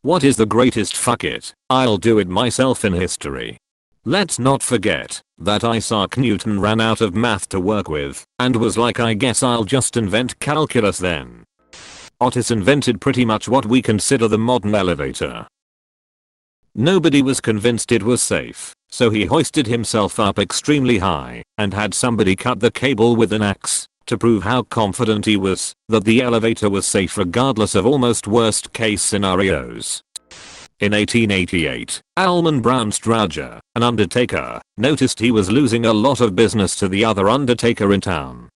What is the greatest fuck it, I'll do it myself in history? Let's not forget that Isaac Newton ran out of math to work with and was like, I guess I'll just invent calculus then. Otis invented pretty much what we consider the modern elevator. Nobody was convinced it was safe, so he hoisted himself up extremely high and had somebody cut the cable with an axe to prove how confident he was that the elevator was safe regardless of almost worst case scenarios. In 1888, Alman Brown Strowger, an undertaker, noticed he was losing a lot of business to the other undertaker in town.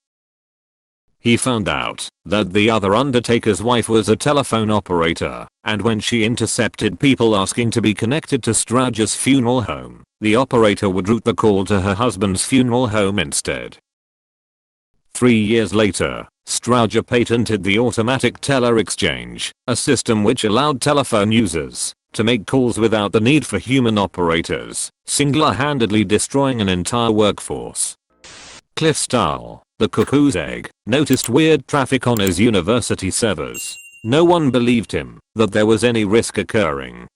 He found out that the other undertaker's wife was a telephone operator, and when she intercepted people asking to be connected to Strowger's funeral home, the operator would route the call to her husband's funeral home instead. 3 years later, Strowger patented the automatic teller exchange, a system which allowed telephone users to make calls without the need for human operators, single-handedly destroying an entire workforce. Cliff Stahl, the cuckoo's egg, noticed weird traffic on his university servers. No one believed him that there was any risk occurring.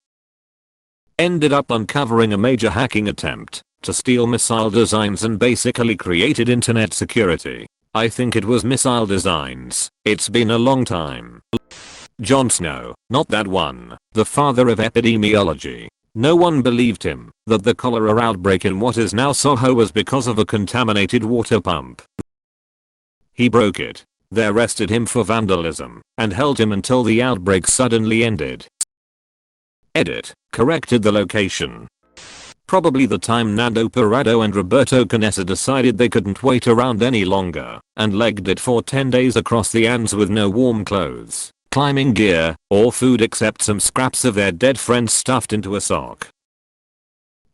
Ended up uncovering a major hacking attempt to steal missile designs and basically created internet security. I think it was missile designs. It's been a long time. Jon Snow, not that one, the father of epidemiology. No one believed him that the cholera outbreak in what is now Soho was because of a contaminated water pump. He broke it. They arrested him for vandalism and held him until the outbreak suddenly ended. Edit, corrected the location. Probably the time Nando Parrado and Roberto Canessa decided they couldn't wait around any longer and legged it for 10 days across the Andes with no warm clothes, climbing gear, or food except some scraps of their dead friends stuffed into a sock.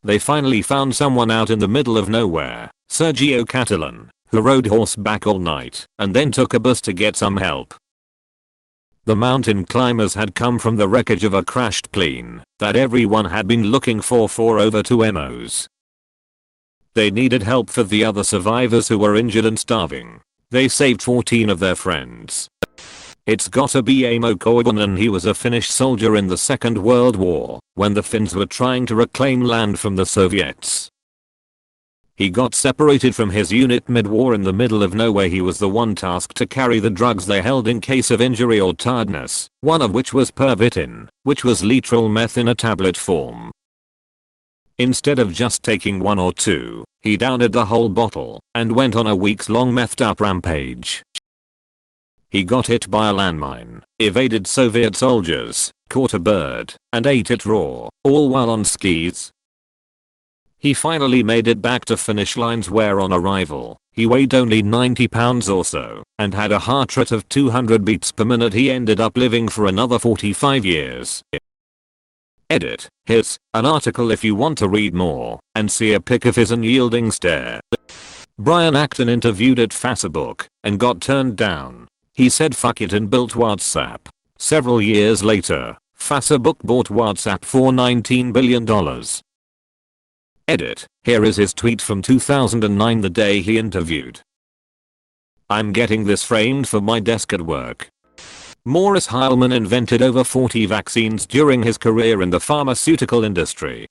They finally found someone out in the middle of nowhere, Sergio Catalan, who rode horseback all night and then took a bus to get some help. The mountain climbers had come from the wreckage of a crashed plane that everyone had been looking for over 2 MOs. They needed help for the other survivors who were injured and starving. They saved 14 of their friends. It's gotta be Amo Koivunen. He was a Finnish soldier in the Second World War when the Finns were trying to reclaim land from the Soviets. He got separated from his unit mid-war in the middle of nowhere. He was the one tasked to carry the drugs they held in case of injury or tiredness, one of which was Pervitin, which was literal meth in a tablet form. Instead of just taking 1 or 2, he downed the whole bottle and went on a weeks-long methed up rampage. He got hit by a landmine, evaded Soviet soldiers, caught a bird, and ate it raw, all while on skis. He finally made it back to finish lines where on arrival, he weighed only 90 pounds or so, and had a heart rate of 200 beats per minute. He ended up living for another 45 years. Edit, here's an article if you want to read more, and see a pic of his unyielding stare. Brian Acton interviewed at Facebook, and got turned down. He said fuck it and built WhatsApp. Several years later, Facebook bought WhatsApp for $19 billion. Edit, here is his tweet from 2009, the day he interviewed. I'm getting this framed for my desk at work. Maurice Heilmann invented over 40 vaccines during his career in the pharmaceutical industry.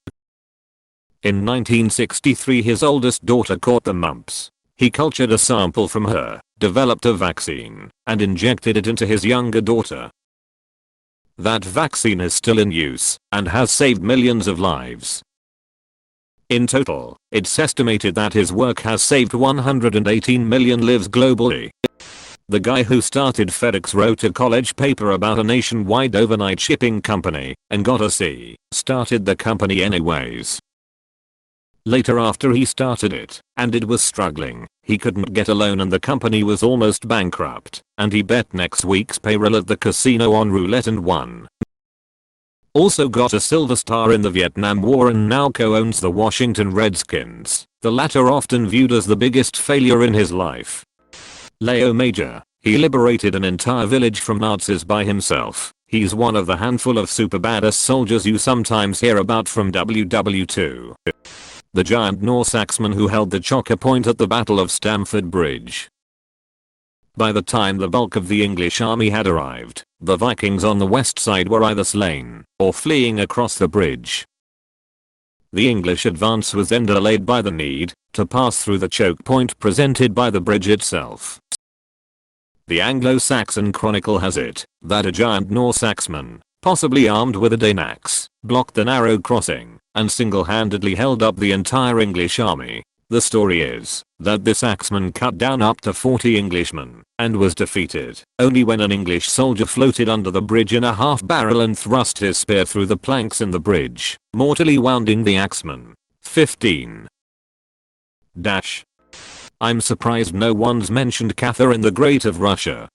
In 1963 his oldest daughter caught the mumps. He cultured a sample from her, developed a vaccine, and injected it into his younger daughter. That vaccine is still in use and has saved millions of lives. In total, it's estimated that his work has saved 118 million lives globally. The guy who started FedEx wrote a college paper about a nationwide overnight shipping company and got a C. Started the company anyways. Later, after he started it, and it was struggling, he couldn't get a loan and the company was almost bankrupt, and he bet next week's payroll at the casino on roulette and won. Also got a Silver Star in the Vietnam War and now co-owns the Washington Redskins, the latter often viewed as the biggest failure in his life. Leo Major, he liberated an entire village from Nazis by himself. He's one of the handful of super badass soldiers you sometimes hear about from WW2. The giant Norse axeman who held the choker point at the Battle of Stamford Bridge. By the time the bulk of the English army had arrived, the Vikings on the west side were either slain or fleeing across the bridge. The English advance was then delayed by the need to pass through the choke point presented by the bridge itself. The Anglo-Saxon Chronicle has it that a giant Norse axeman, possibly armed with a Dane axe, blocked the narrow crossing and single-handedly held up the entire English army. The story is that this axeman cut down up to 40 Englishmen and was defeated only when an English soldier floated under the bridge in a half barrel and thrust his spear through the planks in the bridge, mortally wounding the axeman. 15. I'm surprised no one's mentioned Catherine the Great of Russia.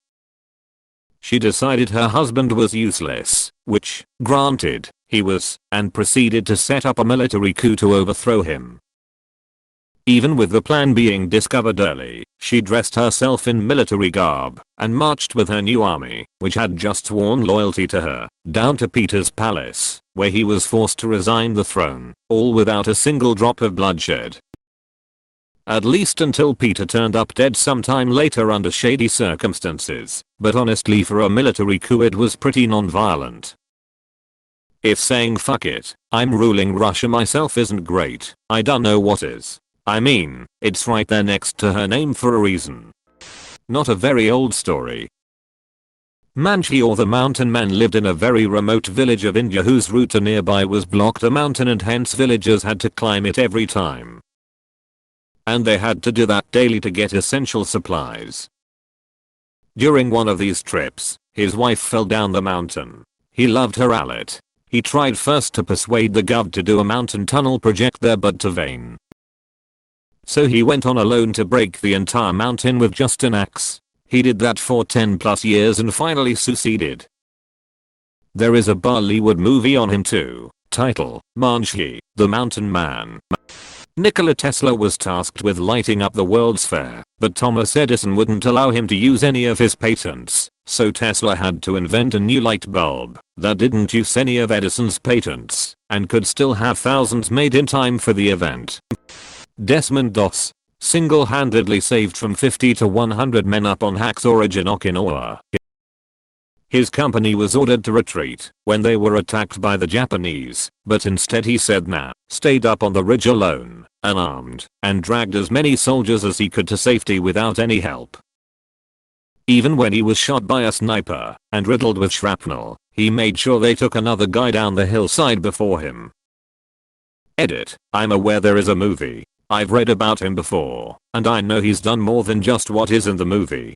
She decided her husband was useless, which, granted, he was, and proceeded to set up a military coup to overthrow him. Even with the plan being discovered early, she dressed herself in military garb and marched with her new army, which had just sworn loyalty to her, down to Peter's palace, where he was forced to resign the throne, all without a single drop of bloodshed. At least until Peter turned up dead sometime later under shady circumstances, but honestly for a military coup it was pretty non-violent. If saying fuck it, I'm ruling Russia myself isn't great, I don't know what is. I mean, it's right there next to her name for a reason. Not a very old story. Manji or the Mountain Man lived in a very remote village of India whose route to nearby was blocked a mountain and hence villagers had to climb it every time. And they had to do that daily to get essential supplies. During one of these trips, his wife fell down the mountain. He loved her Alet. He tried first to persuade the gov to do a mountain tunnel project there but to vain. So he went on alone to break the entire mountain with just an axe. He did that for 10 plus years and finally succeeded. There is a Bollywood movie on him too, title, Manji, the Mountain Man. Nikola Tesla was tasked with lighting up the World's Fair, but Thomas Edison wouldn't allow him to use any of his patents, so Tesla had to invent a new light bulb that didn't use any of Edison's patents and could still have thousands made in time for the event. Desmond Doss, single-handedly saved from 50 to 100 men up on Hacksaw Ridge in Okinawa. His company was ordered to retreat when they were attacked by the Japanese, but instead he said nah, stayed up on the ridge alone, unarmed, and dragged as many soldiers as he could to safety without any help. Even when he was shot by a sniper and riddled with shrapnel, he made sure they took another guy down the hillside before him. Edit, I'm aware there is a movie. I've read about him before, and I know he's done more than just what is in the movie.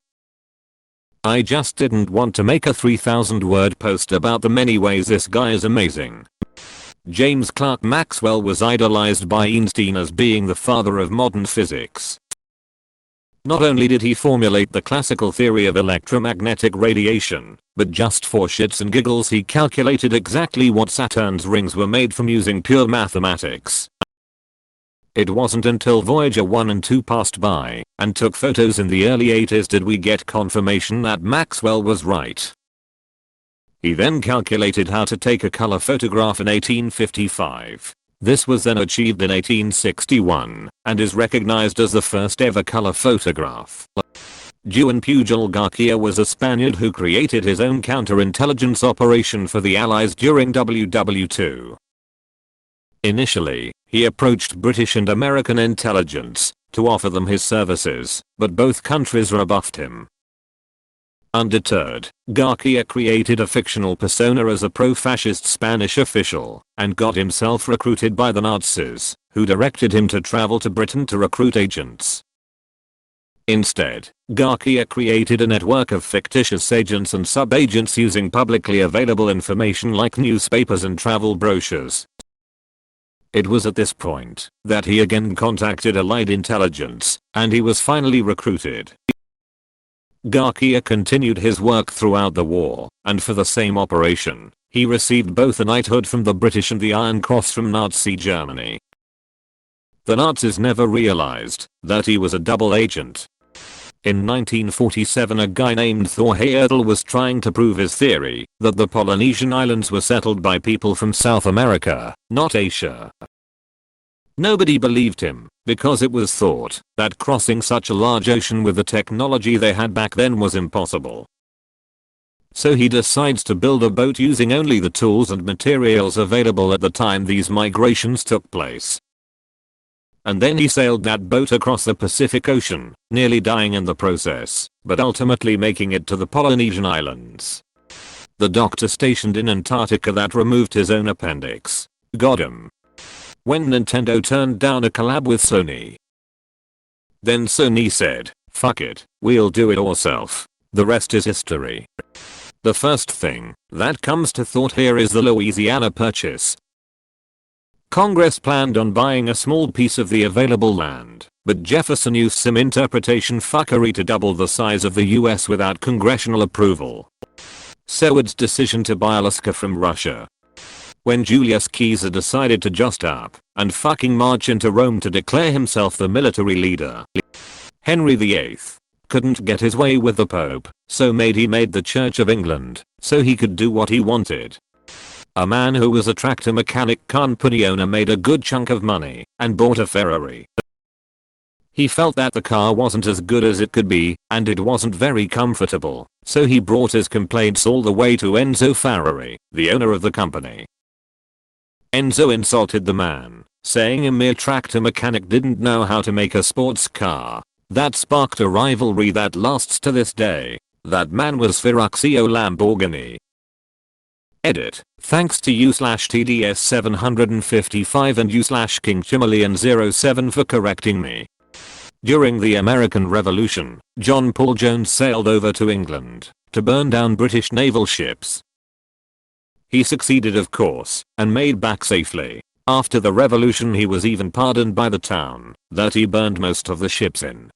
I just didn't want to make a 3,000 word post about the many ways this guy is amazing. James Clerk Maxwell was idolized by Einstein as being the father of modern physics. Not only did he formulate the classical theory of electromagnetic radiation, but just for shits and giggles he calculated exactly what Saturn's rings were made from using pure mathematics. It wasn't until Voyager 1 and 2 passed by and took photos in the early 80s did we get confirmation that Maxwell was right. He then calculated how to take a color photograph in 1855. This was then achieved in 1861 and is recognized as the first ever color photograph. Juan Pujol Garcia was a Spaniard who created his own counterintelligence operation for the Allies during WW2. Initially, he approached British and American intelligence to offer them his services, but both countries rebuffed him. Undeterred, Garcia created a fictional persona as a pro-fascist Spanish official and got himself recruited by the Nazis, who directed him to travel to Britain to recruit agents. Instead, Garcia created a network of fictitious agents and sub-agents using publicly available information like newspapers and travel brochures. It was at this point that he again contacted Allied intelligence, and he was finally recruited. Garcia continued his work throughout the war, and for the same operation, he received both a knighthood from the British and the Iron Cross from Nazi Germany. The Nazis never realized that he was a double agent. In 1947 a guy named Thor Heyerdahl was trying to prove his theory that the Polynesian islands were settled by people from South America, not Asia. Nobody believed him, because it was thought that crossing such a large ocean with the technology they had back then was impossible. so he decides to build a boat using only the tools and materials available at the time these migrations took place. And then he sailed that boat across the Pacific Ocean, nearly dying in the process, but ultimately making it to the Polynesian Islands. The doctor stationed in Antarctica that removed his own appendix got him. When Nintendo turned down a collab with Sony. Then Sony said, fuck it, we'll do it ourselves. The rest is history. The first thing that comes to thought here is the Louisiana Purchase. Congress planned on buying a small piece of the available land, but Jefferson used some interpretation fuckery to double the size of the US without congressional approval. Seward's decision to buy Alaska from Russia. When Julius Caesar decided to just up and fucking march into Rome to declare himself the military leader. Henry VIII couldn't get his way with the Pope, so he made the Church of England so he could do what he wanted. A man who was a tractor mechanic company owner made a good chunk of money and bought a Ferrari. He felt that the car wasn't as good as it could be and it wasn't very comfortable, so he brought his complaints all the way to Enzo Ferrari, the owner of the company. Enzo insulted the man, saying a mere tractor mechanic didn't know how to make a sports car. That sparked a rivalry that lasts to this day. That man was Ferruccio Lamborghini. Edit. Thanks to u/TDS755 and u/KingChimalian07 for correcting me. During the American Revolution, John Paul Jones sailed over to England to burn down British naval ships. He succeeded, of course, and made back safely. After the revolution he was even pardoned by the town that he burned most of the ships in.